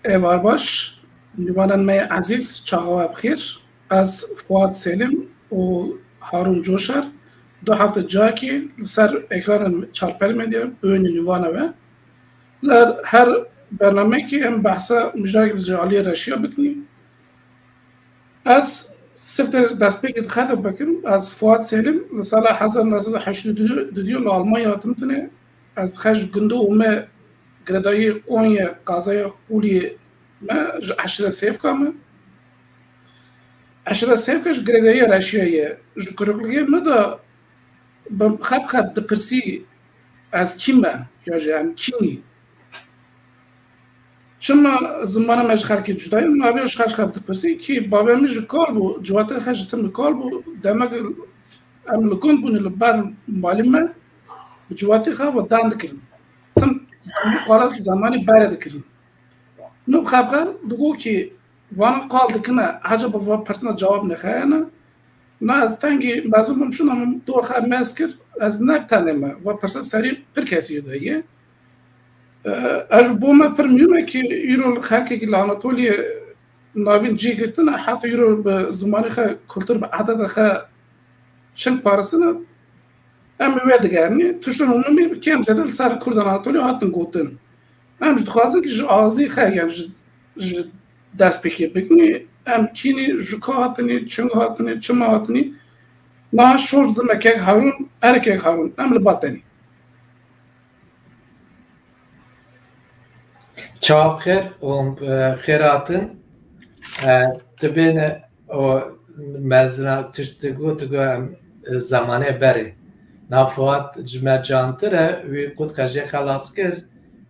ایوار باش نوانان می عزیز چاقا بخیر از فواد سلیم و هارون جوشر دو هفته جاکی سر اکران چارپل میدیا بوین نوانا و لر هر برنامه که ام بحثا مجاگل جعالی رشیا بکنی از سفت دست بگید خطب بکن از فواد سلیم لسال 1982 لالمای هاتمتنه از خش گندو اومه گردایی قوی قازای قولی ما عشرة سيف كامل عشرة سيف كاش قريدية راشية جكروكلية مدى خد دبرسي از كيما ياجي عن كيني شما زمانه مش خلقي جداي ما فيش خد دبرسي كي بابا مش كالبو جواتي خشتم كالبو دمك ام لكون بني لبار معلمة جواتي خاف دان دكرن تم قالت زماني بارد دكرن نو خبر دگو که وانا قال دکنا حاجه با پرسنل جواب نخاینا نه از تنگی بعضی ممشون دور خب مسکر از نبتنم و پرسنل سری پر کسی دایه اج بوما پر میومه که یورو خلقی که لعنتولی ناوین جی گرتن حتی یورو به زمانی خا کلتر به عدد خا چند پارسنه ام وید گرنی توشون اونمی کم زدل سر کردن عدتولی هاتن گوتن ام جد خوازن که جازی خیلی جد دست بکنی ام کینی جکا هاتنی چنگ هاتنی چما هاتنی نه شورد مکه هارون ارکه هارون ام لباتنی چاپ خیر و خیراتن تبین و مزنا تشتگو تگو زمانه بری نافوات جمع جانتره وی قد خجه خلاص کرد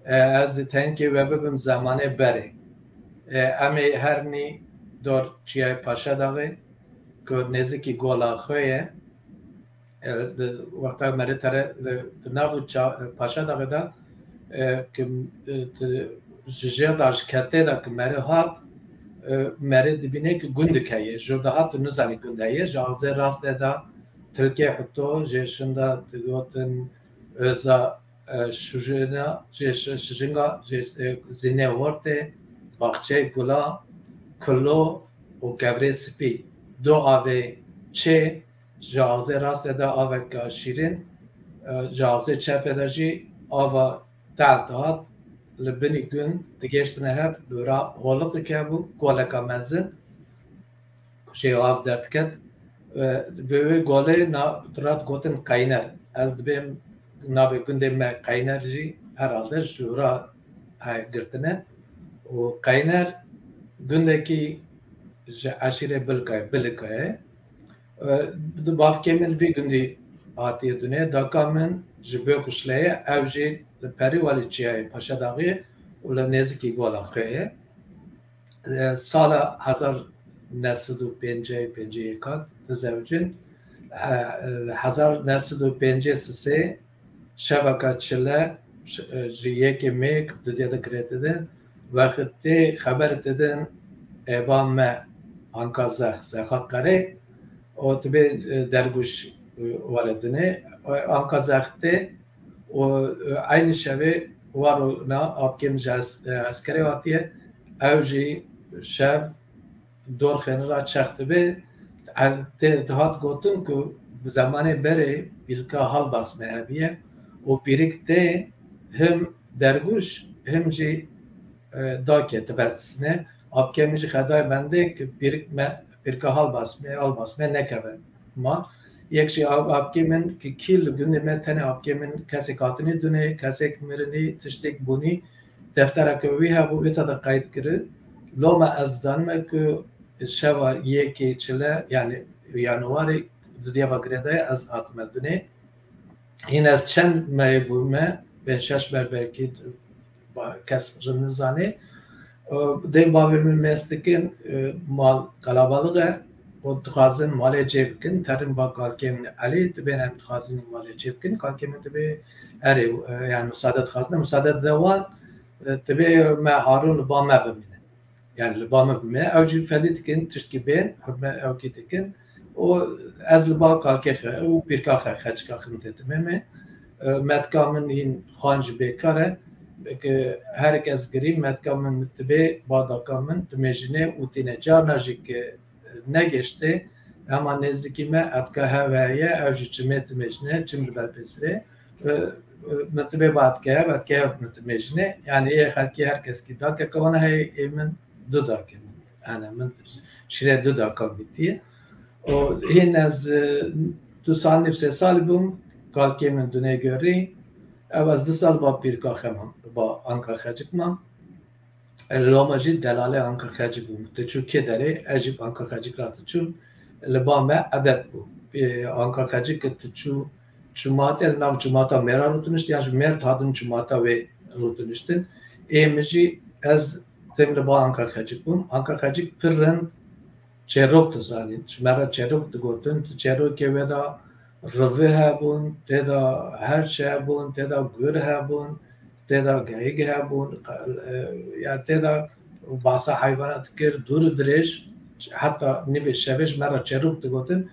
از تنکی و ببم زمانه بری امی هرنی دور چیای پاشا داغه که نزدیکی گولا خویه وقتا مری تره ناو پاشا داغه دا که جه داش کته دا که مری هات مری دبینه که گنده که جرده هات نزانی گنده یه جازه راست دا تلکه حتو جشنده تگوتن ازا شجنگا زینه ورته باغچه گلا کلو و گبره سپی دو آوه چه جازه راست دا آوه شیرین جازه چپ داجی آوه داد لبنی گن دگشتنه هب دورا غلط که بو گلکا مزن کشی آف درد کد به گله نا درات گوتن قاینر از دبیم نابه گنده ما قاینر جی herhalde جورا های گرتنه و قاینر گنده کی عشیره بلکه دو باف کمل وی گندی آتیه دنیا داکا من جبه کشلیه او جی لپری والی چیه پاشا داغیه و لنزکی گولا خویه سال 1951 زوجین 1953 شبکه چله جیه که میک دیده کرده دن وقتی خبر دادن ایوان ما آنکا زخات کاره و تبی درگوش والدنه آنکا زخته و aynı şevi var ona apkem askeri vatiye evji şev dor xenera çaktı be dehat gotun ku zamanı beri bilka hal basmaya biye o birikte hem derguş hem ji dake tebetsine apkem ji xeday bende ki birka hal basmaya ne kebe ma یکشی آبکیمن که کیل گنده من تنه آبکیمن کسی کاتنی دونه کسی کمیرنی تشتک بونی دفتر کوی ها بو ایتا دا قاید کرد لوما از زنمه که شوا یکی چله یعنی یانواری دنیا با گرده از آتمه دونه این از چند مای بومه به شش برکی کس رنزانه دیم باورمون مستکن مال قلابالغه و دخوازن مالی جیب کن ترین با کالکیم علی تبینم دخوازن مالی جیب کن کالکیم تبی اری یعنی مساعدت خواستن مساعدت دوان تبی ما هارون لبا ما بمینه یعنی لبا ما بمینه او جی فدیت کن تشکی بین حکم او کی تکن و از لبا کالکی خه و پیرکا خه خچکا خمته تمامه مدکامن این خانج بیکاره که هر کس گری متکا من متبه باداکا من تمجنه و تینه جار نجی که نگشته اما نزدیکی ما اتکا هوایه او جی چمه تمجنه چم بر پسره متبه بعد که متمجنه یعنی یه خلکی هر کس کی دا که کونه های من دو دا که من شیره دو دا که بیتیه و این از 2 سال نفس سال بوم کال که من دونه گری او از 2 سال با پیرکا خمم با آنکا خجک من لامجی دلاله آنکا خجک بوم تچو که داره عجیب آنکا خجک را تچو لبامه عدد بوم آنکا خجک تچو جماعت الناف جماعتا مرا رو تونشت یعنی مر تادن جماعتا و رو تونشتن ایمجی از تمل با آنکا خجک بوم آنکا خجک پرن چروک تزانید مرا چروک تگوتن چروک که ودا روه هبون تدا هرچ هبون تدا گر هبون تدا گایگ هبون یا تدا باسا حیوانات کر دور درش حتی نبی شبش مرا چروک تگوتن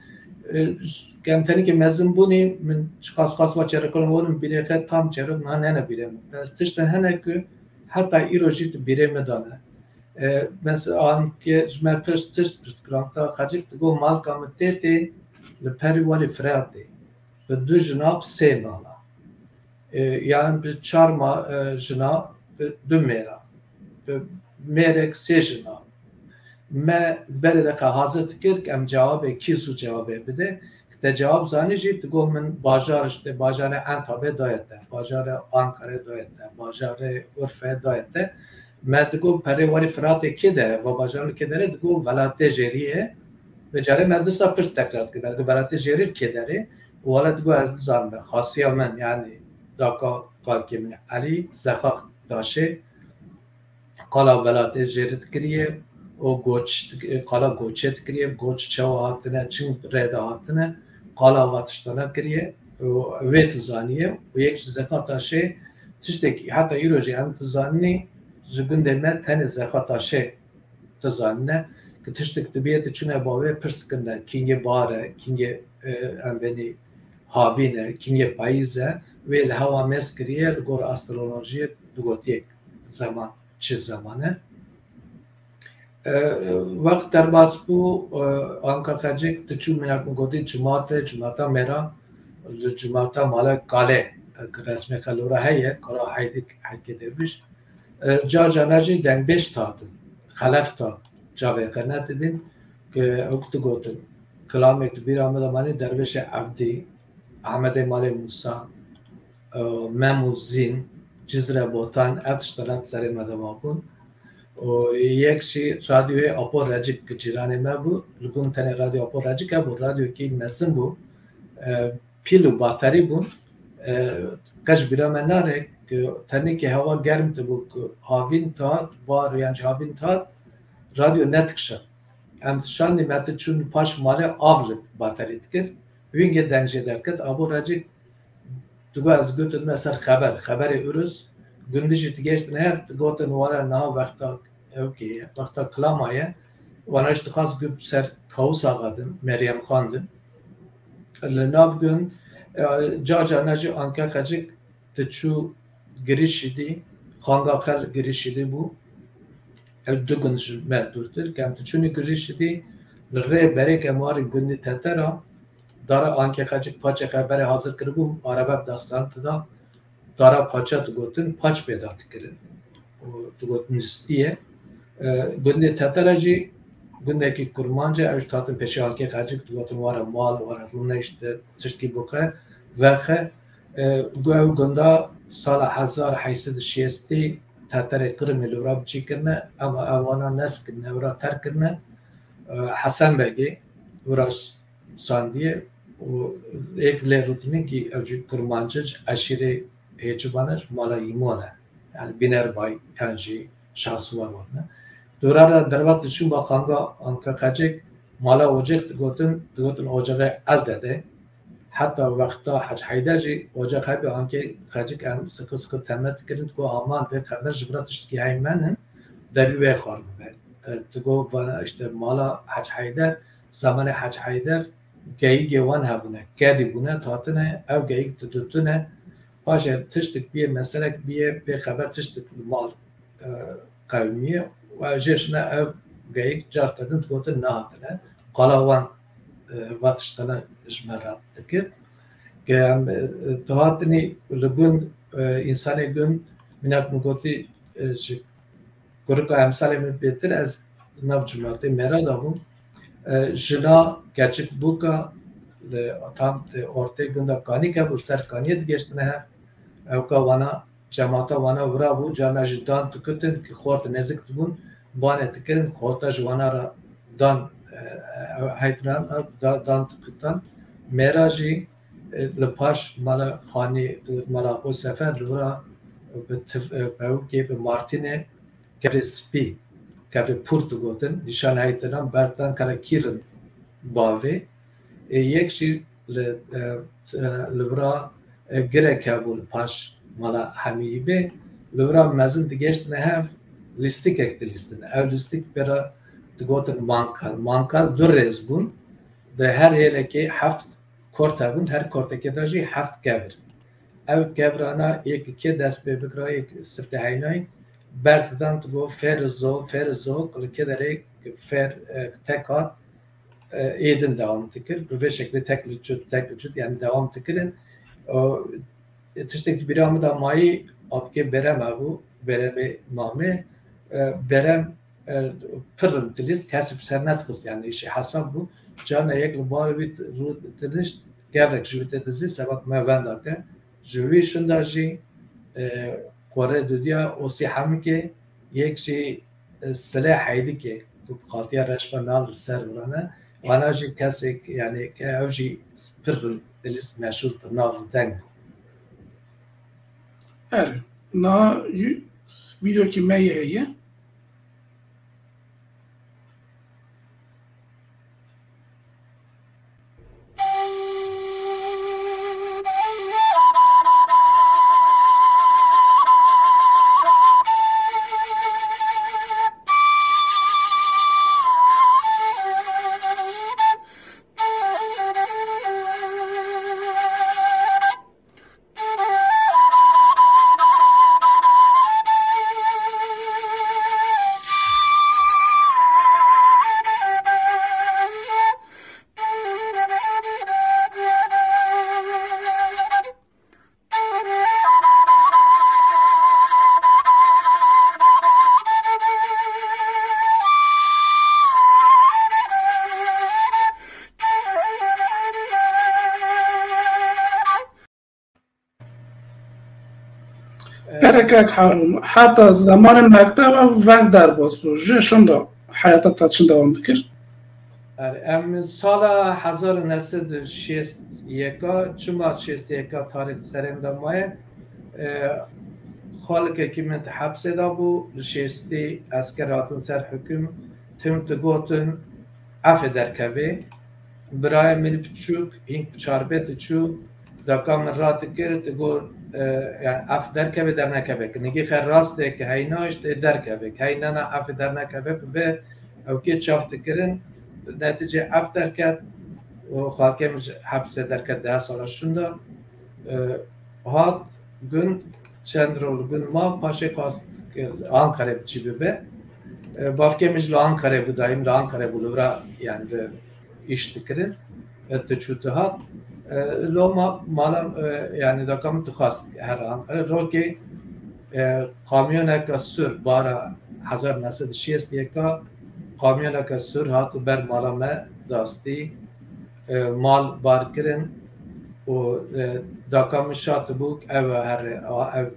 کمتری که مزن بونی من خاص با چروکان ورم بیره خد تام چروک نه بیره بس تشت هنه که حتی ایروجیت بیره مدانه مثلا آن که جمع پرست کرام تا خجیب تگو مال کامتیتی لپری والی فراتی به 2 جناب 3 مالا یعنی به 4 جناب به 2 میرا به میرک 3 جناب ما برده که حاضر کرد که ام جواب کیسو جوابه بده که جواب زانی جید تگو من باجار انتابه دایته باجار آنکاره دایته باجار عرفه دایته ما تقول پریواری فراتی کده و باجار کدره تقول ولایت جریه به جاره من 2 سال پرس تکرار کردم که ولایت جری کدره ولی تقول از زن خاصی من یعنی داکا کال که من علی زخاخ داشه قالا ولایت جری تکریه و گوچ قالا گوچه تکریه گوچ چوا هاتنه چین رده هاتنه قالا واتشتانه کریه و ویت زانیه و یک زخاخ داشه تشتکی حتی ایروجی هم تزانی جگنده من تن زخاتاشه تزانه که تشتک تبیت چونه باوی پرست کنه کینگه باره کینگه امبنی هابینه کینگه پاییزه و الهوا مسکریه لگور استرولوژی دوگوتی زمان چه زمانه وقت در باز بو آنکا خجک تچو منک مگودی جماعتا مرا جماعتا مالا کاله رسمی کلوره هیه کارا حیدی حکی دیوش جا نجی دنگ 5 تادن خلف تا جاوه قرنه دیدین که وقت گوتن کلامی کبیر آمد آمانی درویش عبدی احمد مال موسا مموزین جزره بوتان اتشترات سر مدوما بون و یک شی رادیوی اپو رجیک که جیرانی ما بود لگون تنه رادیو اپو رجیک بود رادیو که مزن بود پیل و باتری بود قش بیرا من ناره که تنی که هوا گرم بود که هاوین تاد بار یعنی هاوین تاد رادیو نتکشد امتشان نیمت چون پاش ماله آول باتری کرد وینگه دنجه در کرد آبو راجی تو از گوتن مثلا خبر اروز گندشی تگشت نه گوتن وارا نه وقتا کلامایه وانش تخاص گوت سر کاوس آقادن مریم خواندن لناف گن جا نجی آنکه خجک تچو گریشیدی خانگا خل گریشیدی بو دو گنج مردورتر کم تچونی گریشیدی لره بره که ماری گندی تترا داره آنکه خجک پاچه خبر حاضر کربوم عربه داستان تدا داره پاچه تو گوتن پاچ پیدا تکرد تو گوتن نستیه گندی تترا جی گنده که کرمانجه اوش تاتن پیشی آنکه خجک تو گوتن واره مال واره رونشت تشکی بکه وخه گوه گنده سال 1860 تاتر قرم لورا بچی کرنه اما اوانا نس کرنه ورا تر کرنه حسن بگی ورا ساندیه و ایک لی روتینه که اوجی کرمانجج اشیره هیچبانش مالا ایمونه yani biner bay kanji şahsı var orada. Durara dervat için bakanga anka kacek mala ocak gotun ocağı elde de hatta vakta hac haydaji ocak habi anke kacek an sıkı temet kirin ko aman ve kadar jibrat işki haymanen debi ve kharm ve to bana işte mala hac haydar zamanı hac haydar geyik yavan habune kedi buna tatına ev geyik tututuna باشه تشتک بیه مثلا بیه به خبر تشتک مال قومیه و جشن او گیک جارت دادن توت نهاتنه قلاوان واتشتنا جمرات تکر که تواتنی لگون انسان گون منات مگوتی گرگ امثال من بهتر از ناو جمرات مرا دارم جنا gerçek buka tam ortaya günde kani kabul ser kaniye geçtine ha evka vana cemaata vana vura bu cana jidan tüketin ki xort nezik tubun bane tüketin xorta jwana ra dan haytran dan tüketin meraji lepaş mala khani mala o sefer vura be Martine kare spi kare purtu goten nişan haytran bertan kare kirin باوی یک شی لورا گره کابل پاش مالا همیی به لورا مزن دیگهشت نه هف لیستیک اکت لیستن او لیستیک برا دگوتن مانکال دو رز بون ده هر یه که هفت کورت بون هر کورت که داشی هفت کبر او کبرانا یک که دست به بکرا یک سفت هینای بردن تو فرزو کل که داره فر تکات ایدن devam تکر به شکل tek vücut yani devam tekirin tiştek bir amda mai apke berem abu berem mame berem fırın diliz kasıp senat kız yani işi hasan bu cana yek bağırıp rutiniş gevrek jüvite dizi sabah mevendarte jüvi şundaji Kore dünya o siham ki yek şey silah haydi ki bu qatiya reşva nal ser burana وانا جي كاسك يعني كأوجي فر دلست مشهور نار دنگ نا فيديو كي ما هي بركك حارم حتى زمان المكتب وان در باز بود شنده حیاتت چند دوام دکر؟ ام سال 1961 چما 61 تاریخ سرم دمای خالق که من حبس دا بو شیستی اسکراتن سر حکم تم تگوتن اف درکوی برای ملی بچوک این چاربه تچو دکام رات کرد تگور yani af derkebe der nekebek. Nigi xer rast ki heyna işte derkebek. Heyna na af der nekebek ve evki çaft kirin netice af derket o hakem hapse derket daha sonra şunda hat gün çendrol gün ma paşa kast Ankara çibibe bafkemiz Ankara budayım da Ankara bulura yani iş dikirin etçutu hat لو مالا يعني دا كم تخاص هر آن روكي قاميون كسر بارا 1961 قاميون كسر هاتو بر مالا ما داستی مال بارکرین و دا كم شات بوك او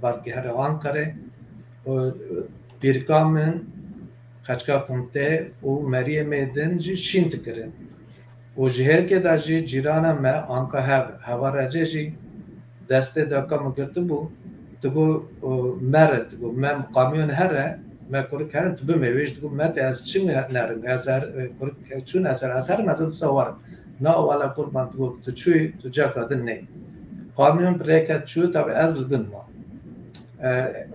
باركي هر آنکره و بیرکامن خچکافتنته و مریم دنجی شینت کرن و جهر که داشتی جیرانم ما آنکه هوا رجعی دسته دکا مگرده بو تو بو مرد بو من قامیون هره ما کورک هرن تو بمیویش تو مرد از چی نرم از هر کورک چون از هر مزد سوار نه والا قربان تو چوی تو جا کردن نه قامیون بریکت چو تا به از لگن ما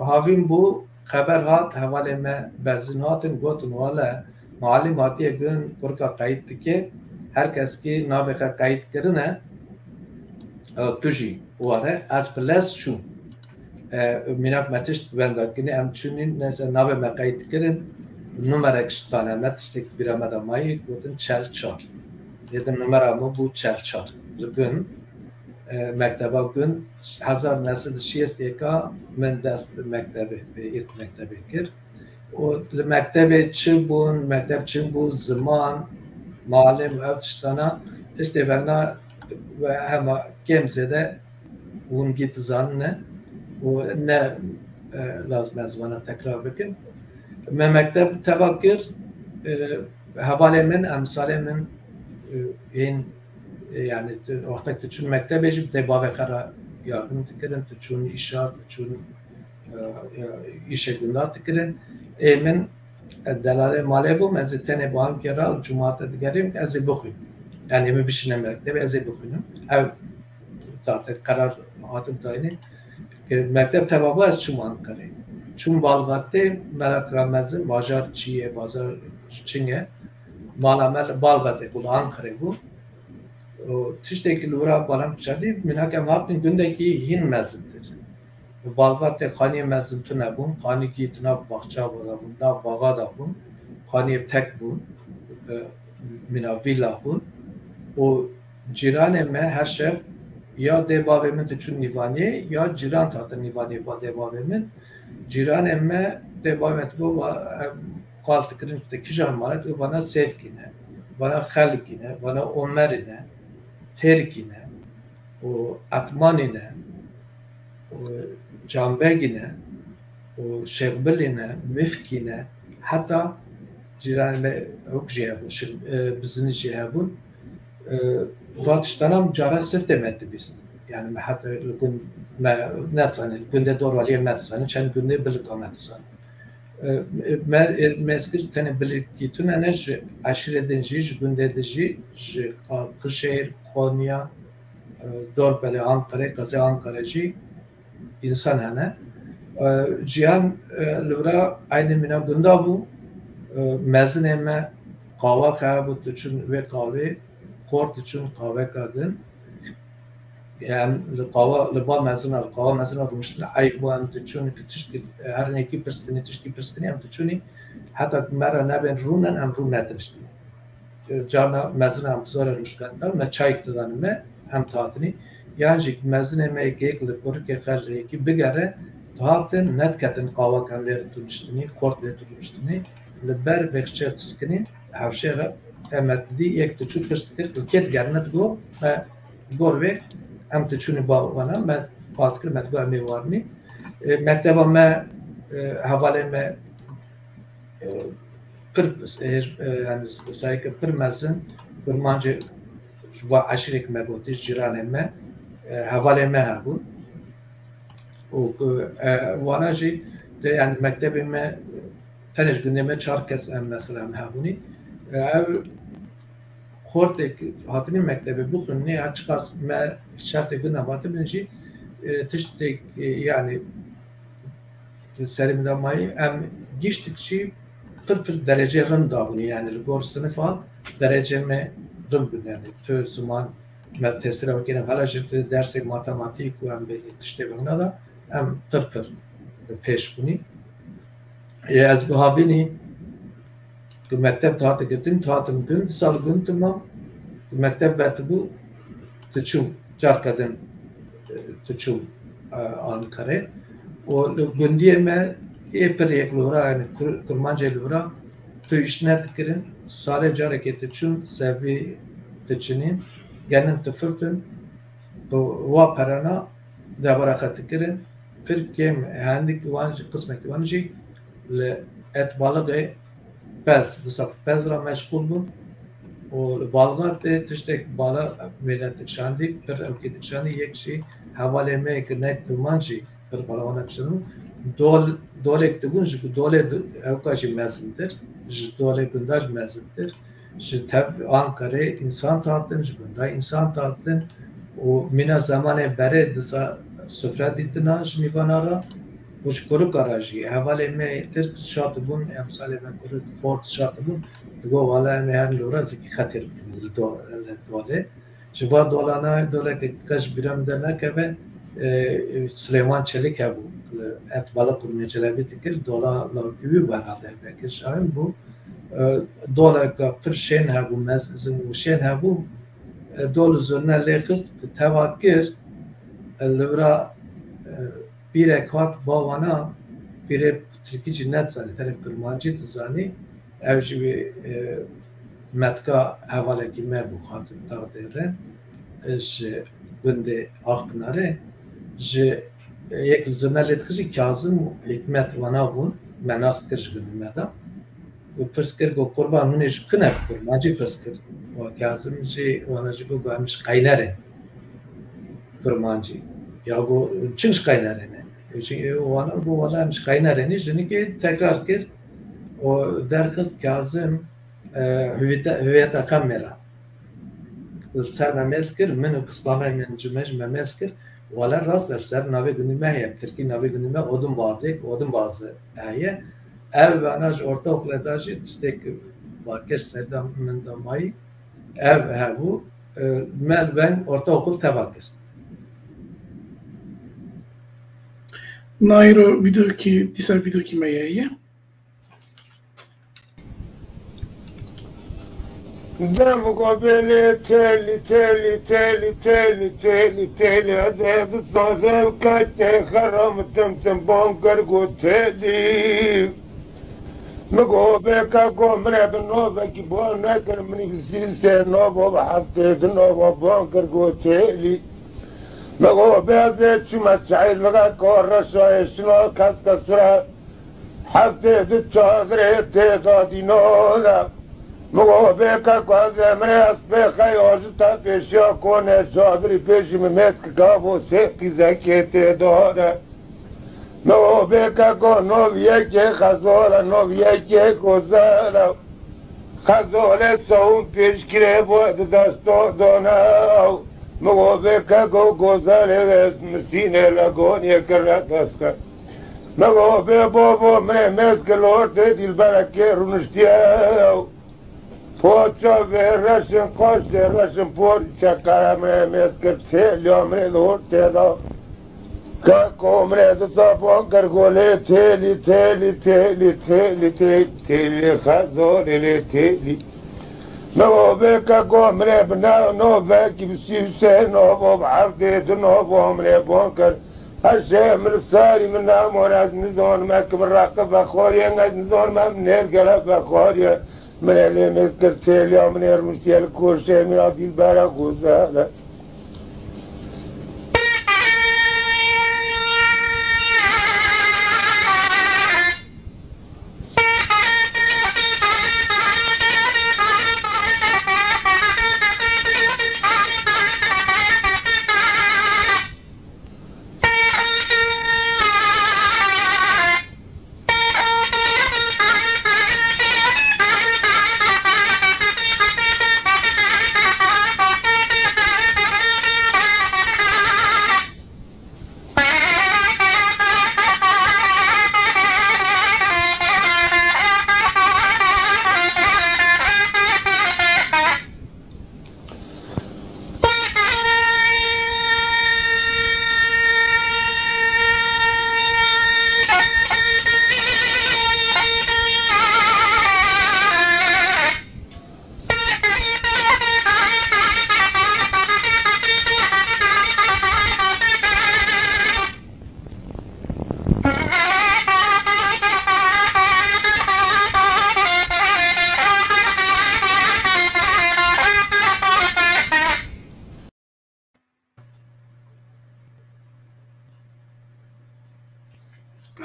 هاویم بو خبر هات حواله ما بزناتن گوتن والا معلوماتی گن کورکا قاید که هر کس که نابخه قاید کرنه تجی واره از پلاس شو مناک متشت بنداکنی ام چونین نزد نام مقایت کردن نمرکش تانه متشت بیرامد مایی بودن 44 یه نمره مو بود 44 gün mektebe gün 1960 من دست مکتبه به ilk مکتبه کرد و مکتبه چی بون مکتب چی بون زمان معلم افتشتانا تشتی بنا و همه کم زده اون گیت زنه و نه لازم از وانا تکرار بکن من مکتب تبا کرد حوالی من امثال من این yani ortak tüçün mektebe jib de bave kara yardım tıkırın tüçün işar tüçün işe günler tıkırın emin delale male bu mezitene bu an keral cumata digerim ezi bukuyum yani emi bişine mektebe ezi bukuyum ev zaten karar hatım tayini mektep tebabı ez çum Ankara'yı çum balgatte merak ramazın bajar çiye bazar çinge malamel balgatte bu Ankara'yı bu tişteki lura balam çadi minhakem haptin gündeki yin mezindir. Balgatte khani mezin tuna bun, khani ki tuna bahçe var bun, da bağa da bun, khani tek bun, mina villa bun. O ciraneme her şey ya debavemin tüçün nivani ya ciran tatı nivani ba debavemin ciraneme debavemet bu kaltı kırınçta kijarmanet bana sevkine, bana halkine, bana omerine terkine, o atmanine, o cambegine, o şevbeline, müfkine, hatta ciranle okjeyabun, bizini jeyabun, vatıştanam cara sırf demetti biz. Yani hatta gün ne sanır, günde doğru aliye ne sanır, çen günde bilik amet sanır. Mezgir tane bilik gitun enerji aşireden ji, günde de ji, Kırşehir, Konya, Dorbeli, Ankara, Gazi Ankara'cı insan hane. Cihan lübra aynı mina gunda bu mezun emme kahve kahve için ve kahve kort için kahve kadın yani kahve lüba mezun al kahve mezun almıştır ayıp bu an için tişti her ne ki perskini tişti perskini am tişuni hatta mera neben runen am runen tişti cana mezun am zara ruşkanda me çay tutanme hem tatini yani mezun emme gekli korke kharre ki bigare tahtın netketin kahve kanları tutuştuni kort ve tutuştuni لبر بخشة تسكنين حوشة أما دي يك تشوف كرستك الكيت جرنا تجو ما جوربي أم تشوني باوانا ما قات كل ما تجو أمي وارني مكتبا ما حوالي ما per yani sayık per mezun kurmancı ve aşirik megotiş ciraneme havaleme habu o vanaji de yani mektebime تنش gündeme çarkes mesela habuni kortek hatini mektebi bu günü açıkçası me şartı günü vardı birinci tiştek yani serimde mayı em geçtikçe 40 derece rında bunu yani gor sınıfa dereceme rında yani tür zaman me tesire vakine halajit dersi matematik ve em işte buna da em 40 peş bunu از بهابینی که مکتب تاعت گرتیم تاعتم gün sal gün tamam مکتب بعد bu تشوف جار کردن تشوف Ankara o gündiye me epey yeklora yani kurmancı lura tu işnet kirin sare hareket için sevi teçinin genin tıfırtın bu parana da barakat kirin Türkiye handik vancı kısmet vancı et balığı pez, bu sefer pezra meşgul bun. O balığa da tiştek balığı millet şandik, bir ülke şandik yekşi havaleme ne kurmancı bir balığına çıkın. Dole ektiğin çünkü dole evkaşı mezindir, dole gündaj mezindir. Şu tabi Ankara insan tahtın, gündaj insan tahtın. O mina zamanı beri disa sofra ditna nivanara. Uç kuru aracı, havale me Türk şartbun, emsale me kuru Ford şartbun, do vala me her lora ziki khatir dole. Civa dolana dola ki kaç biram dene keve Süleyman Çelik bu et balık kurmacılar bitikir dola gibi var halde belki şahin bu dola kaptır şeyin bu mezun şeyin bu dolu üzerine lekist tevakkir levra bir ekat bavana bir Türkiye cinnet zani taraf kurmacı zani evci metka havale kime bu hatun tağdere ji binde akpınarı ji yek zırnalet kızı Kazım hikmet vana bun menas kırj günmeda bu persker go kurban mune ji kına kurmacı persker o Kazım ji vana ji bu gamiş kaynare kurmacı ya go çınş kaynare ne çünkü vana bu vana miş kaynare ne jini ki tekrar kır o derkız Kazım hüviyet kamera سر ممسکر منو کسبامه من جمعش ممسکر ولی راست در سر نوی گنیمه هیم ترکی نوی گنیمه odun bazı ayı ev ve anaj orta okladajı işte bakır serdam mendamayı ev bu ben orta okul tevakir. Nairo video ki diğer video ki meyye. دم قبل تالي عذاب الصغير كاتي خرم تمتم بانكر قتالي مقوبك اقوم راب النوبة كيبون ناكر مني بسيسة نوبة بحفتيت نوبة بانكر قتالي مقوبك ذات شما سعيد لغا كورا شوية شنو كاسكسرا حفتيت التاغري تيضادي نولا مقوبك قوزة مريس بخي وجدت بشيا كوني شادري بشي ممسك قابو سيكي زكيتي دورة مقوبك قو نوبيكي خزولة نوبيكي قوزالة خزولة سوون پیش كري بود دستو دوناو مقوبك قو قوزالة اسم سيني لغوني كرات اسكا مقوبك بابو مريس لورد ديل بركي رونشتياو Poça verreşin koş verreşin porça karamre meskir telyomre lorteda kakomre de sapon kargole teli khazore teli no be kakomre bna no be kibsise no bo b'arde no bo amre bonkar هالشيء من الساري من نامور از نزون مكم الرقب بخوريا از نزون ما من نرقل بخوريا من اللي مسكر تيليا من يرمشتي الكوشي من عدي البارق وزالة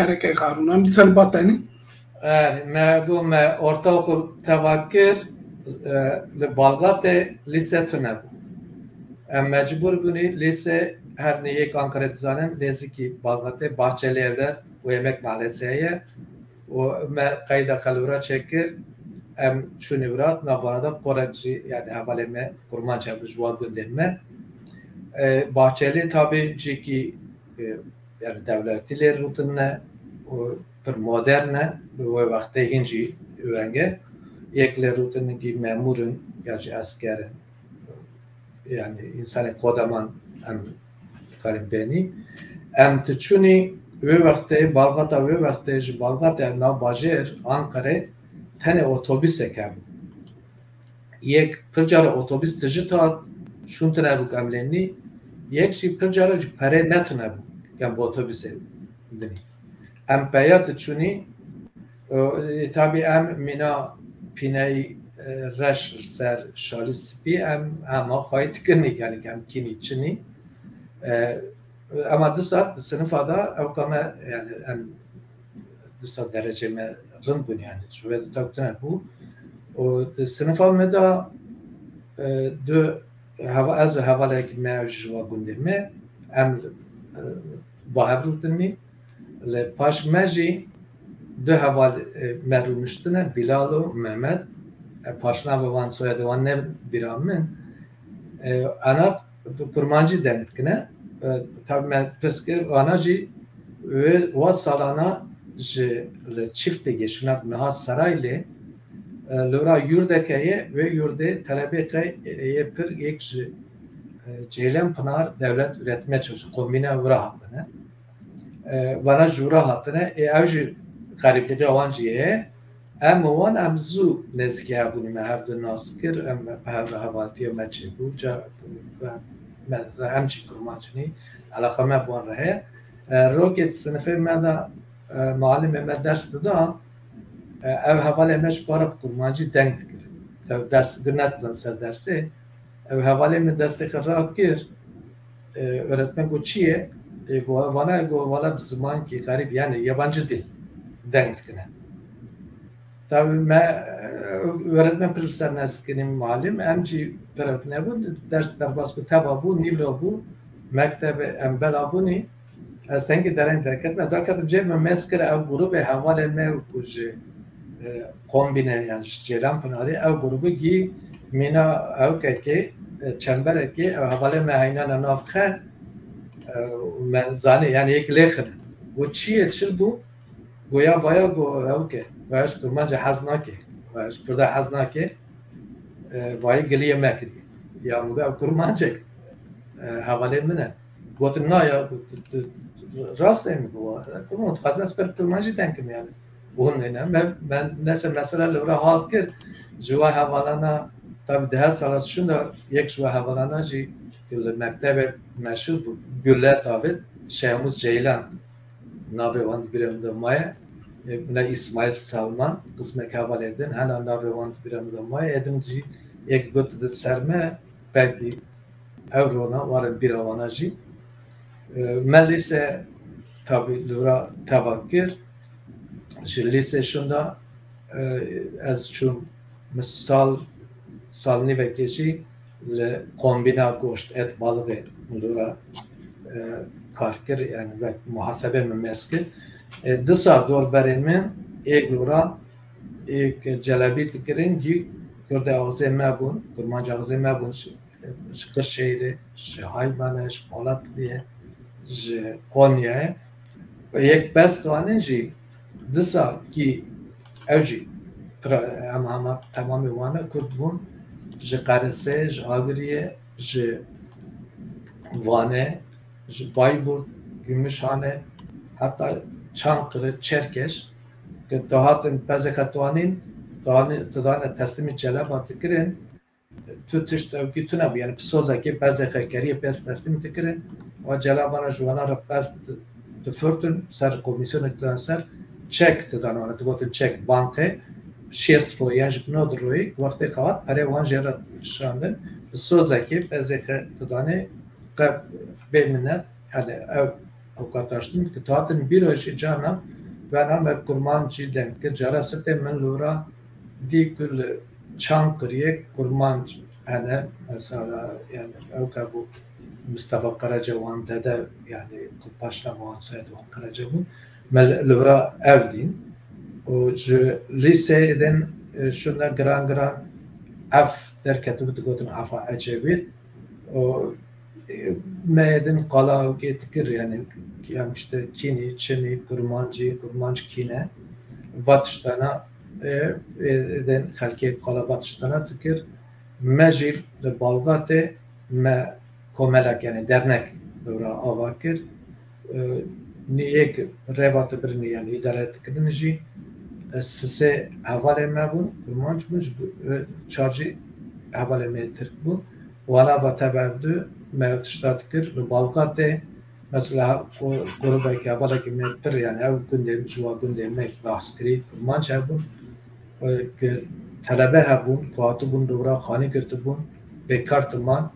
حركة قارون هم ديسال باتاني ما قوم ortaokul tevakkir Balgat'te lise tünebu. Mecbur bunu lise her neye Ankara Tizanem lise ki Balgat'te bahçeli evler o yemek mahallesiye o kayda kalura çekir şu nivrat navarada korekci yani havaleme kurman çabujwa gönderme bahçeli tabi ki yani devletler rutinine per moderne ve vakti hinci öğrenge yekler rutini ki memurun yani askerin yani insan kodaman em karim beni em tçuni ve vakti balgata ve vakti balgata na bajer Ankara tane otobüs ekam yek pırcara otobüs tıcı ta şun tane bu kamleni yek şey pırcara pare netune bu yani bu otobüse deni em peyat tçuni tabi em mina pinay reş ser şali spi em ama khayt kini yani kem kini çini ama dışa sınıfada evkama yani em dışa dereceme rın yani şöyle taktın bu o sınıfa meda de hava az havalek mevzu gönderme em bahavrutni le paş meji de haval merulmüştüne Bilal و Mehmet paşna ve van soyadı van ne biramın ana kurmancı dentkine tabi men perske anaji ve was salana je le çifte geçunak naha saraylı lora yurdekeye ve yurde talebeke yapır ek Ceylan Pınar devlet üretme çocuk kombine vura hattına vana jura hattına evji gariplik avancıya em wan em zu nezkiya bunu mehevde naskir em mehevde havatiye meçe bu ca em çi kurmancını alaka me bu rahe roket sınıfı meda malim me ders da ev havale meş para kurmancı denk dikir ders dinatlan ser dersi ev havale me destek rakir öğretmen bu çiye bu vana zaman ki garip yani yabancı dil denk dikine tabi me öğretmen pırsan neskinim malim emci taraf ne bu ders derbas bu taba bu nivro bu mektebe embela bu ni astenki deren derket me dakatım cebime meskere ev grubu havale me kuji kombine yani Ceylan Pınarı ev grubu gi mina ev keke çember ki havale me aynan nafkhe me zani yani ek lekhin bu çiye çil bu goya vaya go evke vaş kurmanca haznaki vaş kurda haznaki vay geliye mekri ya muga kurmanca havale mine gotna ya rast mi bu kurman khazas per kurmanca denkim yani bunun ne ben mesela lura halkir jwa havalana tabi daha salas şunda yek jwa havalana ji mektebe meşhur güller tabi Şeyhimiz Ceylan Nabevan birimde maya buna İsmail Salman kısmek havale edin hana Nabevan birimde maya edinci ek götüde serme belki evrona varın bir avanajı mellise tabi lura tabakkir şimdi lise şunda az çum misal salni ve geçi le kombina goşt et balı ve lura karkir yani ve muhasebe mümeskil dışa dor berimin ek lura ek celabi tikirin ki kurde ağzı mebun kurmanca ağzı mebun şıkır şehri hayvana Polat diye Konya ek best vanin ji dışa ki evci ama tamamı vana kurdbun ji Karise ji Agriye ji Vane ji Bayburt Gümüşhane hatta Çankırı Çerkeş ki dahatın pezekatvanin tadane teslimi celaba tikirin tutuştu ki tuna yani psoza ki pezekeriye pes teslim tikirin o celabana juvana rapes tfurtun ser komisyon ser çek tadane tgotun çek banke şest roy yani jibnod roy vakti kavat pare van jerat şandın psoza ki pezeke tadane qab bemine yani ev avukatlaştın ki tahtın bir aşı cana ve nam kurmancı denk ki jarasete men lura dikül Çankırı'ya kurmancı yani mesela yani ev bu Mustafa Karacavan dede yani başta muhansaydı o Karacavan lura evlin o liseden şuna gran af derket gotun afa acebit o meyden kala getikir yani işte Çini kurmancı kine batıştana den halke kala batıştana tikir mecil le balgate me komelek yani dernek dora ava kir niyek revat birni yani idare tıkıdın jî sise havalê me bûn kurmanc bûn çarjî havalê me Tirk bûn wana va tevevdû me tişta dikir li Balgatê mesela grubekî havalekî me pir yani ew gundê ji wa gundê me bahskirî kurmanc hebûn talebe hebûn ku hatibûn dowra xanî girtibûn bêkar timan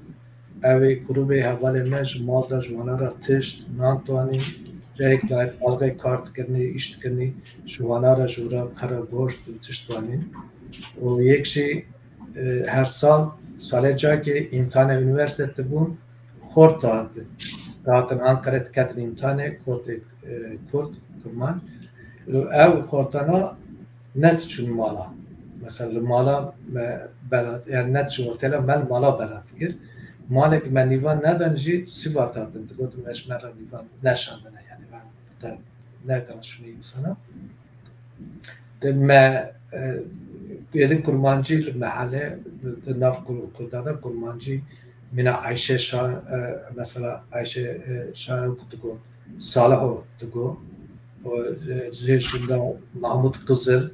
evê grubê havalê me ji mal de ji wana re tişt nan twanîn cihek layık algay kar dikirinî îş dikirinî ji wana re ji we re qere goşt û tişt twanîn û yek jî her sal salê cakê îmtihana üniversite dibûn xort dihatin Ankara'ya diketin îmtihanê Kurd kurmanc ew xortana ne diçûn mala mesela li mala me belat yani ne diçûn ortaya me mala belat dikir malek me nîvan nedan jî sivat hatin digotin eş me re nîvan neşandine yani ben ne şunu insana de me yedin kurmancı mahalle nav Kurdada kurmancı mina Ayşe Şah mesela Ayşe Şah kutugo Salah kutugo o şunda Mahmut Kızıl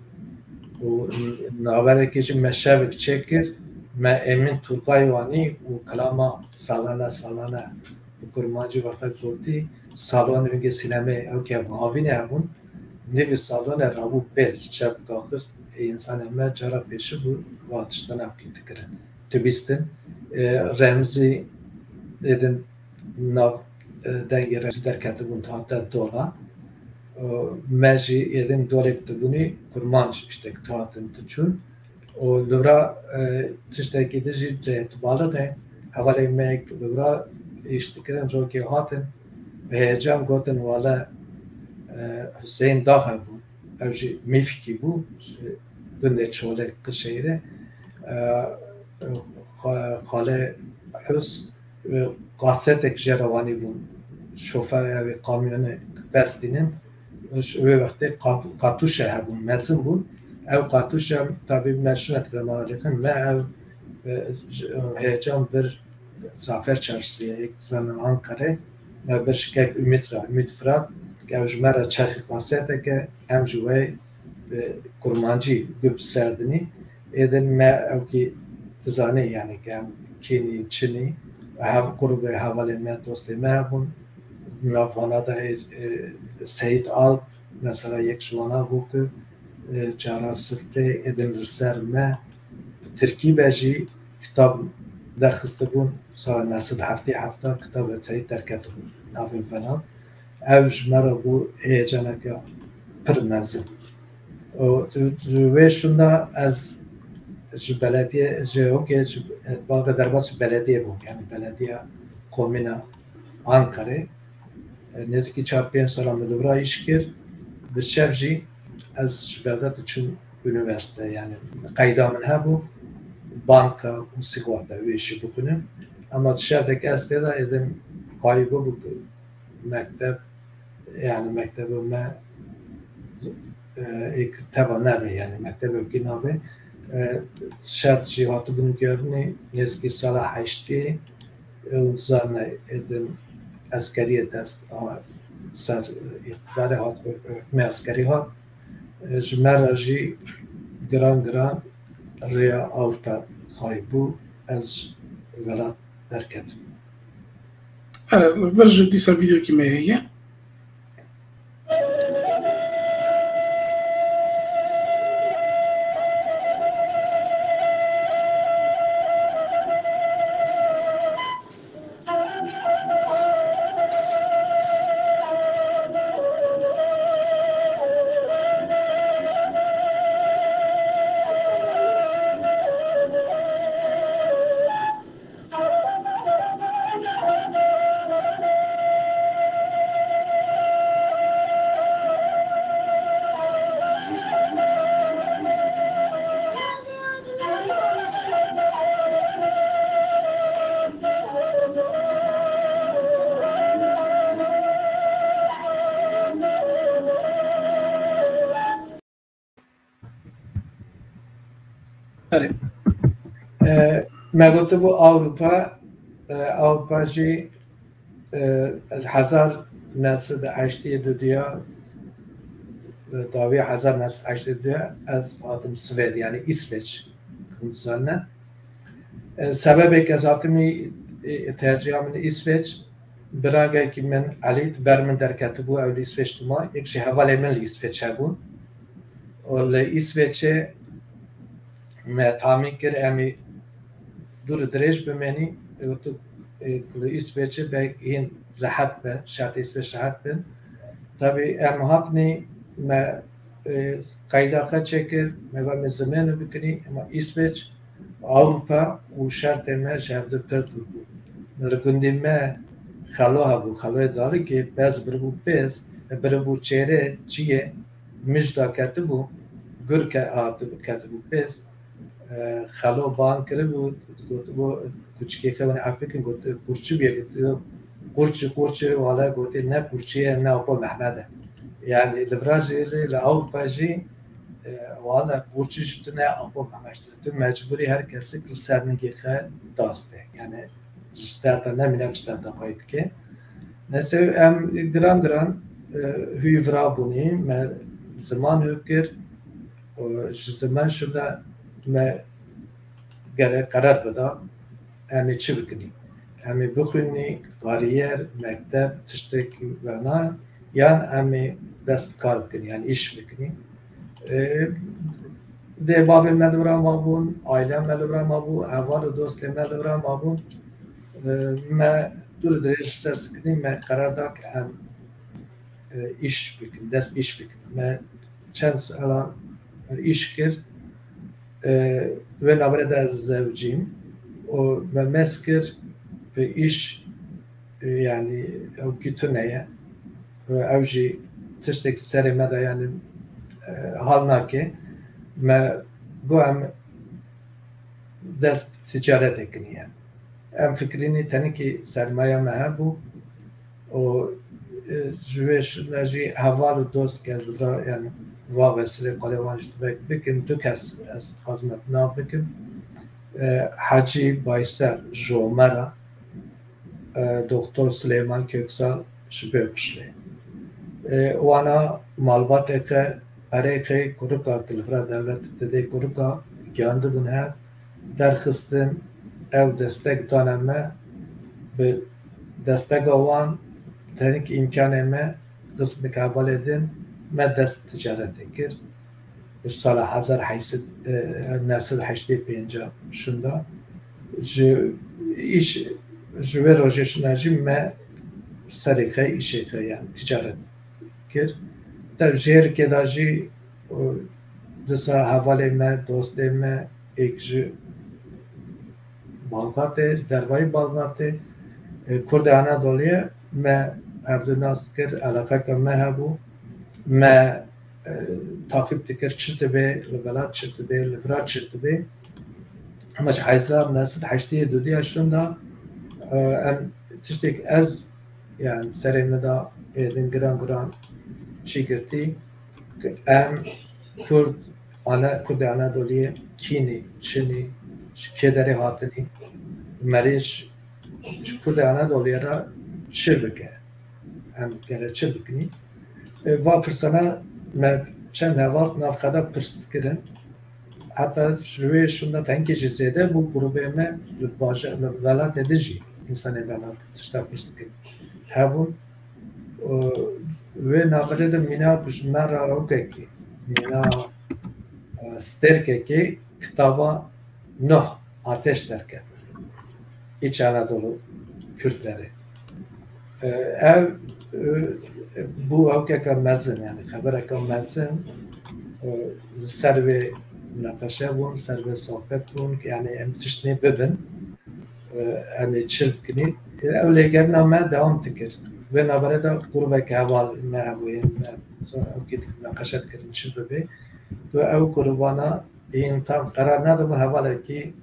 o nabereki için meşevik çekir me Emin Turgayvani o kalama salana kurmancı vakit zordi salon ringe sinema o ki avine bun nevi salon rabu bel çap kalkız insan emme cara peşi bu vatıştan akıntı kırın tübistin remzi dedin nav denge remzi derketi bun tahta dola meci yedin dolekti bunu kurmanç işte tahtın tıçun o lura tişte gidici cehtibalı da havale mek lura işte kiren roki hatin heyecan gotin valla Hüseyin Dağ bu evci mifki bu günde çoğule kışehire Kale Hüs gazetek jeravani bu şoför ve kamyonu bestinin ve vakti kartuşa bu mezun bu ev kartuşa tabi meşrunet demalikin ve ev heyecan bir Zafer Çarşı'ya ilk zaman Ankara ve bir şikayet Ümit Fırat Gevjmera Çarşı kasete ki hem jüve kurmancı güp serdini edin me evki tizane yani hem Kini Çini hem kurbe havale me dostu me bun navana da Seyit Alp mesela yek şuvana bu ki cara sıfte edin rser me Türkiye beji kitap derhiste bun sonra nasıl hafta kitap Seyit derket navim falan evj mera bu heyecana ki pır mezin. O ve şunda az belediye jeoge bazı derbas belediye bu yani belediye komuna Ankara nezki çarpıyan salamı dobra işkir bir şevji az belediye için üniversite yani kaydamın ha bu banka ve sigorta ve işi bu konu ama şevdeki asteda edin kaybı bu mektep yani mektebime ilk tabanları yani mektebe günahı şart cihatı bunu görünü nezki salah haşti uzanı edin askeriye dest sar iktidarı hat ve askeri hat jmerajı gran Riya Avrupa kaybı az velat derket. Alors, je dis sa vidéo qui m'est Me gotu bu Avrupa Avrupa jî 1982 davê 1982 ez hatim Swêd yani İsveç Kurdistani'ne. Sebebek ez hatımî terciha min İsveç biragekî min Elî ber min derketibû ew li İsveç tuma yek ji hevalê min li İsveç hebûn. Li İsveçê me tahmin kir em dur dirêj bimenî li İsveçê belkî rahat be, şartê İsveç rahat bin. Tabii em hatnî me qaydaka çekir, me zimanı bikinî ama İsveç, Avrupa û şartê me ji hev de pir dûr bû. Li gundê me xelo hebû, xeloyê darikê bez biribû pêz, biribû çêrê çiyê mijda ketibû, gur ketibû pêz, xelo ban kiribû, gotibû kuçikê xwe ev bikin, gotiye kurçi bêye, gotiye kurçi wala gotiye ne kurçiye ne Apo Mehmed e. Yani li Brasilê, li Avrupa jî wala kurçi ji tu ne Apo Mehmed tu mecburî her kesik li ser nigê xwe dast e. Yani ji derta nemîne ji derta xwe dike. Neyse em giran hûyî vira bûnî, me ziman hûb kir, ji ziman şurda me gerek karar bida, em çi bikinî. Em bixwînî kariyer, mektep, tiştekî wena yan em dest kar bikin, yani iş bikinî. Dê bavê me li wir mabûn, ailem me li wir mabû, heval û dostê me li wir mabûn. Me dur dirêj ser sikinî, me karar da ki em iş bikin, dest iş bikin. Me çend salan iş kir, wê naberê de ez zewcîm û me mes kir bi iş yani ew gîtune ye. Ew jî tiştek serê me de yani hal nake. Me got em dest ticaretê kiriye. Em fikrînî tenekî sermaya me hebû û ji wê şûna jî heval û dost ez dibira yani va vesilê qalê wan ji dibek bikin, du kes ez dixwazim me nav bikim. Hacî Bayser ji Omera, Doktor Süleyman Köksal ji Bêxuşlê. Wana malbatê xwe perê xwe kuruka li vir devletê didê kuruka giyandibûn hev, derxistin ew destek dane me bi desteka wan tenekî imkanê me qismek hevalê din me dest ticaretê kir. Ji sala 1985 şunda ji iş ji wê rojê şûna jî me serê xwe îşê xwe yani ticaret kir. Tav ji herikê de jî disa hevalê me, dostê me êk ji Balgatê, dervayê Balgatê, Kurdê Anadolu'ya me hevdû nas dikir, alaqeka me hebû, me takip dikir çi dibe, li welat çi dibe, li vira çi dibe. Ama ji 1982 şunda em tiştek ez yani serê me da êdin giran çi girtî em Kurdê Anadolu'ya Kînî, Çinî, ji kêderê hatinî merê ji Kurdê Anadolu'ya ra çir bike. Em gere çir bikinî. Va firsana me çend heval navxwe de pirs dikirin. Heta ji wê şûna tenkê jî zêde bû grûpê me li welatê de jî însanê welat tişta pirs dikin. Hebûn wê naberê de mîna kujmera hokekî, mîna sterkekê kitaba Nuh Ateş derket. İç Anadolu Kürtleri. Ev bu hokeka mezin yani xebereka mezin ser vê münaqeşe bûn, ser vê sohbet bûn yani em tiştî bibin em çir bikinî ew lêgerina me dewam dikir. Wê naberê de grûpeke heval me hebûye me münaqeşe dikirin çir bibe. Ew grûbana yên tam qarar nedibû hevalekî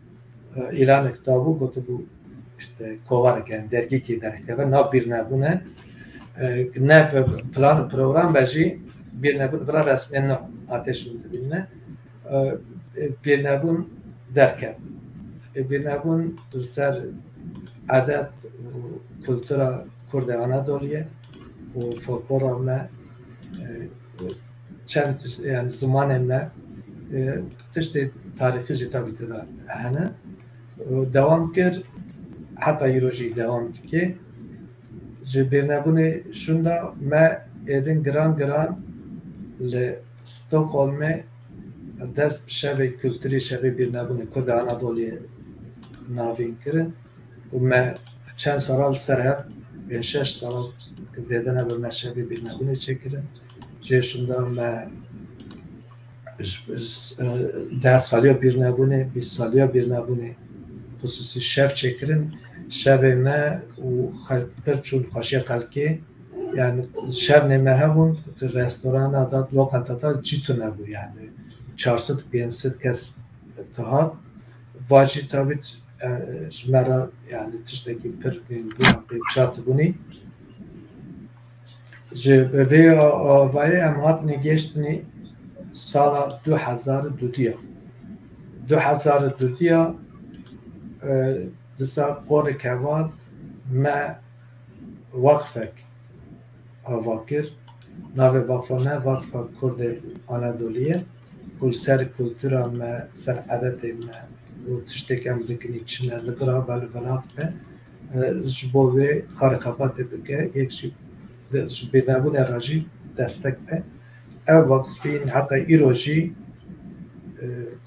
îlanê kitabû gotibû işte kovarek yani dergîkê derkeve nav bîrnebûne ne plan program be jî bîrnebûn vira resmiyên nû ateş dibîne bîrnebûn derket. Bîrnebûn li ser عادت و کلتورا کرد آنادولیه و فولکلور ما چند یعنی زمان ما تشت تاریخی جتا بیتدا هنه دوام کرد حتی ایروژی دوام که جبرنبونه شوندا ما ایدن گران ل استکهلم دست شب کلتوری شب برنبونه کرد آنادولی ناوین کرد و ما چند سال سراب 6 سال زیاده نبود ما شب برنبونه چکرد جشوندا ما 10 سالیا برنبونه 20 سالیا برنبونه خصوصی شب چکرن شب ما و خالتر چون خاشی خالکی yani şer neme havun restoran adat lokantata citu nebu yani 400-500 kes tahat vacı tabi jmera yani tişteki pir gün şart buni je ve avaya em hatni geçtini sala 2002 disa qor kevan ma vakfek avakir nave vakfana vakfa kurd Anadolu'ya kul ser kültüra ma ser adete ma u tiştekem dikini çinler lıgra balvanat be jbove karkapat beke yekşi jbinabun eraji destek be ev vakfin hatta iroji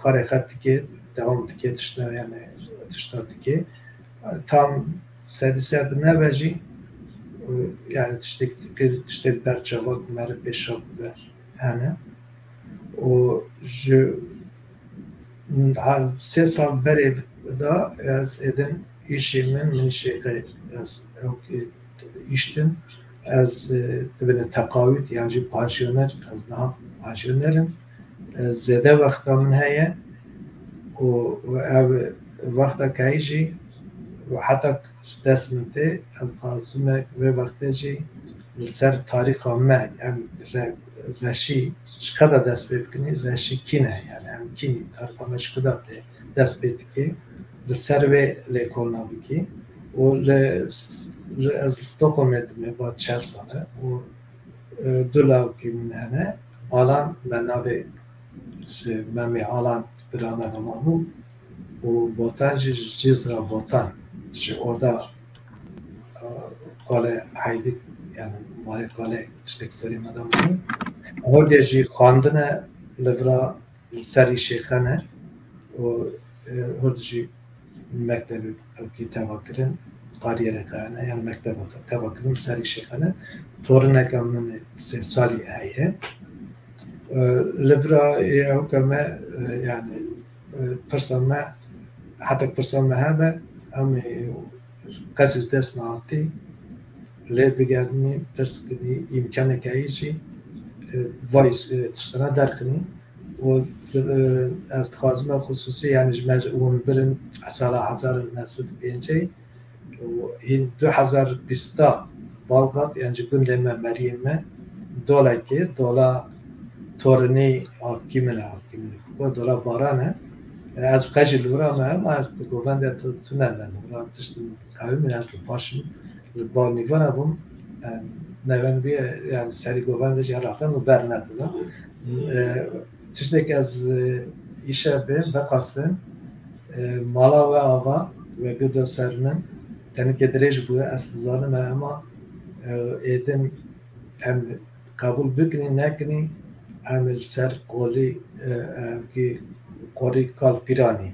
karkat ki devam ki tişler yani tişler ki tam sedised ne veji yani tiştek berçavak mer peşab ver hani o je se sal beri da az eden işimin min şeyi az iştin az tebne takavüt yani pansiyoner az daha pansiyonerin zede vaktamın heye o ev vakta kayıcı ve hatta desminte az lazım ve vaktici ser tarih ama yani reşi şkada desbekini reşi kine yani hem kini tarafına şkada desbetki le serve le kolnabiki o le az Stockholm etme va Chelsea o dolar kimine alan menabe memi alan birana mamu o botaj cizra botan şu orada kale haydi yani mali kale işte serim adam orada ji khandına levra seri şeyhane o orada ji mektebi ki tevakkirin kariyere kayana yani mektebe tevakkirin seri şeyhane toruna kamını sali ayı levra ya kama yani persama hatta persama haba ama قصد دست نهاتی لی بگردنی درس کنی امکان کایشی وایس تشتنا در کنی و از خازم خصوصی یعنی جمعه اون برن سال 1905 و این 2020 بالغت یعنی گندم مریمه دولا که دولا تورنی حاکمه و دولا بارانه از قجل ورا ما از گوونده تو ندن ورا تشتم کاوی از پاشم با نیوان ابم نیوان بی یعنی سری گوونده جه رفتن و بر ندادم تشتک از ایشه بیم بقاسم مالا و آوا و گدا سرمن یعنی که درج بوده استزانم اما ایدم هم قبول بکنی نکنی عمل سر قولی که قوری کال پیرانی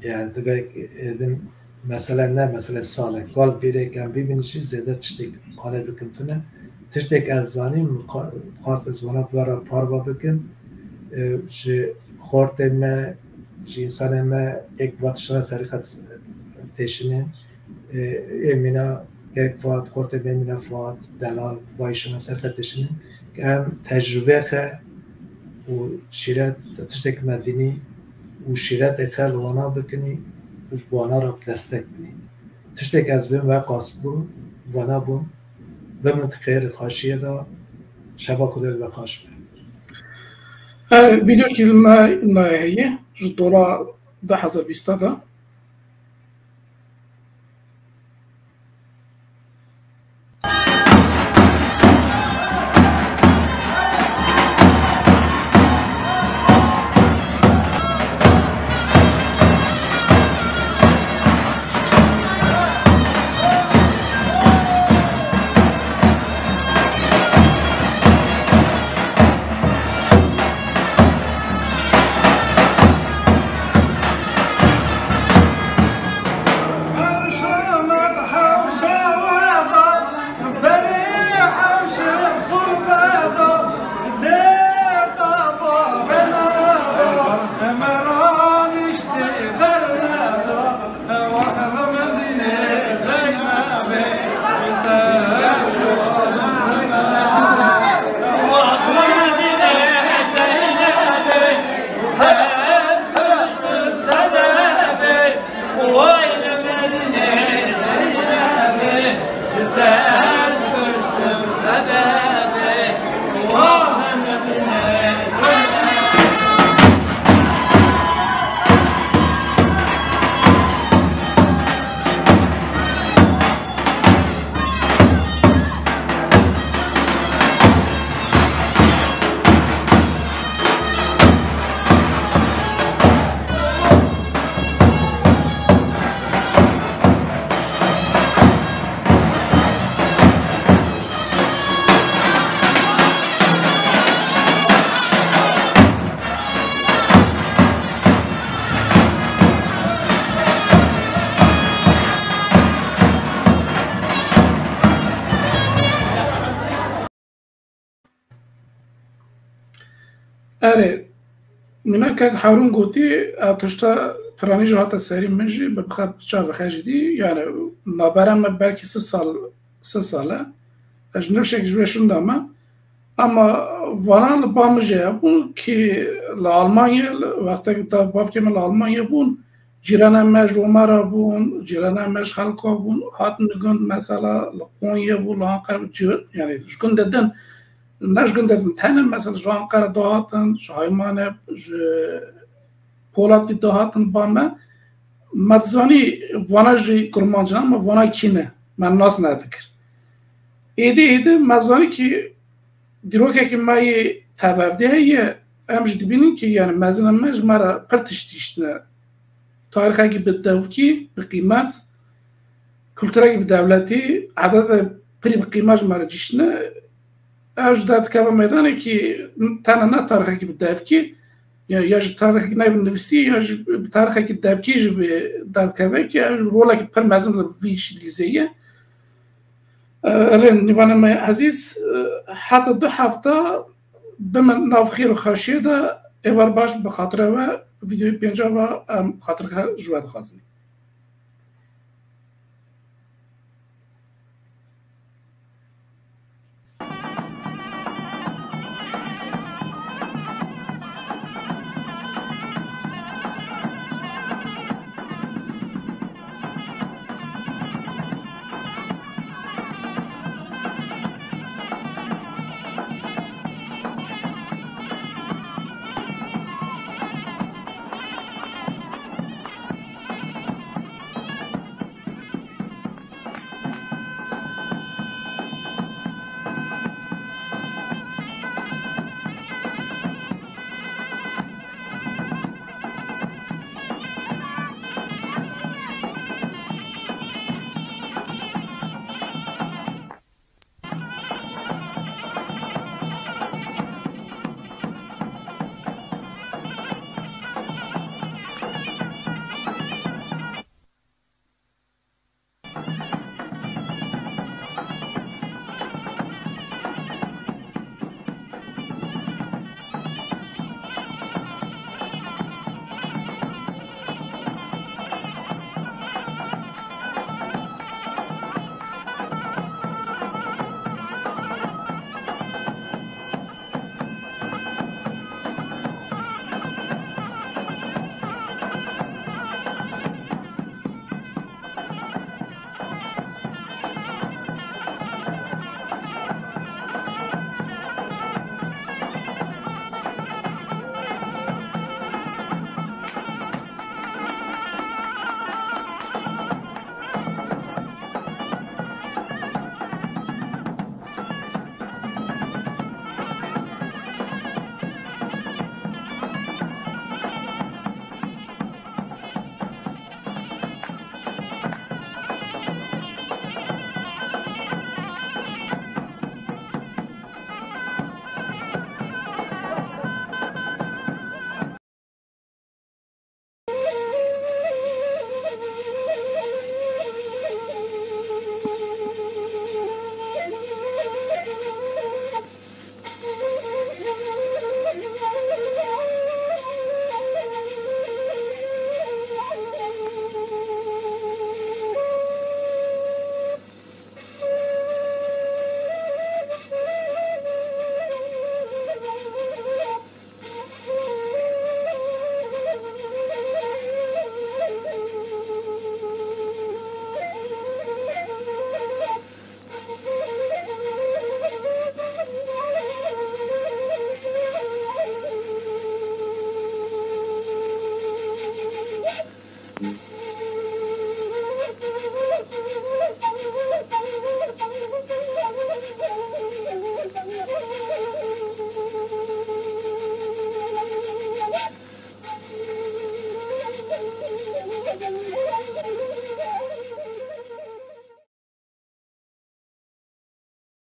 yani demek edin mesela ne mesela sale kal pire kan bibinişi zeder tiştek kale büküntüne tiştek azzanim khas zwana para parva bükün ji khorteme ji insaneme ek vatşana serikat teşini emina ek vat khorteme emina vat dalal vayşana serikat teşini hem tecrübe khe و شیرت تشتک مدینی و شیرت اخل وانا بکنی و وانا را دستک بینی تشتک از بین و قاسب بون وانا بون بمند خیر خاشیه دا شبا خودل و خاش بین ویدیو کلمه نایه جدولا 2020 دا اره منا که هارون گوتی تشتا پرانی جهات سری منجی بخواد چه وقتی دی یعنی نبرم بلکه 3 ساله اج نفسك جوشون دامه اما واران بامجه بون که لآلمانیا وقتی که باف که من لآلمانیا بون جیران مش رومارا بون جیران مش خلقا بون هات نگند مثلا لقونیا بون لانقر یعنی شکن دادن نشکن دادن تنن مثلا جوانقر دهاتن شایمانه پولادی دهاتن بامه مدزانی وانا جی کرمانجان اما وانا کینه من ناس ندکر ایده مزانی که دیروکه که مایی تبافده هیه امش دبینین که یعنی مزن مش مرا پرتشتیشتنه تاریخی که بدوکی به قیمت کلتوری به دولتی عدد پری به قیمت مرا جیشنه اوج داد که میدانه که تنها نه تاریخی که بدوکی یا تاریخی که نبی نفسی یا تاریخی که دولکی جو به داد که اوج رولا که پر مزن ویش دیزیه رن نيفانا ما عزيز حتى 2 هفته بمن ناف خير وخاشيه دا ايوار باش بخاطره و فيديو بينجا و خاطر جواد خازني